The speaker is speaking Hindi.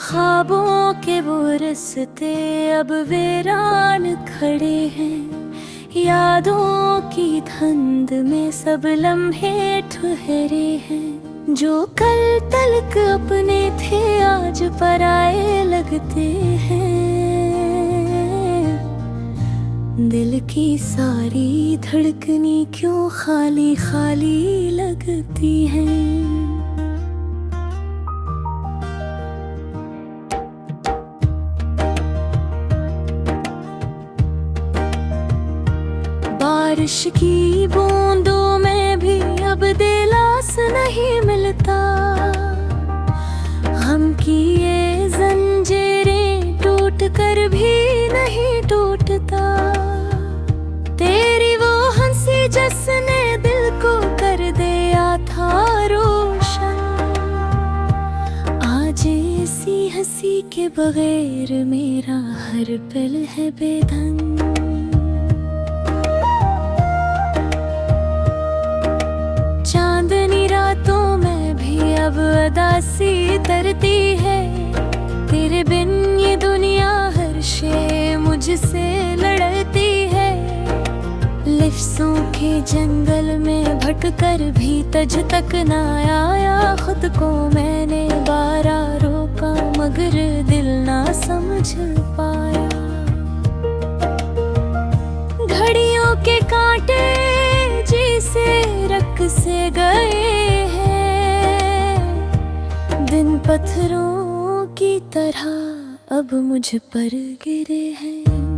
ख्वाबों के वो रास्ते अब वीरान खड़े हैं। यादों की धुंध में सब लम्हे ठहरे हैं। जो कल तलक अपने थे आज पराए लगते हैं। दिल की सारी धड़कनी क्यों खाली खाली लगती हैं। बारिश की बूंदों में भी अब दिलास नहीं मिलता। हम की ये जंजीरें टूट कर भी नहीं टूटता। तेरी वो हंसी जिसने दिल को कर दिया था रोशन, आज इसी हंसी के बगैर मेरा हर पल है बेधन। चांदनी रातों में भी अब उदासी तरती है। तेरे बिन ये दुनिया हर शे मुझसे लड़ती है। लिफ्सों के जंगल में भटकर भी तज तक न आया। खुद को मैंने बारह रोका मगर दिल ना समझ पाया। घड़ियों के कांटे जिसे रख से गए हैं। दिन पत्थरों की तरह अब मुझ पर गिरे हैं।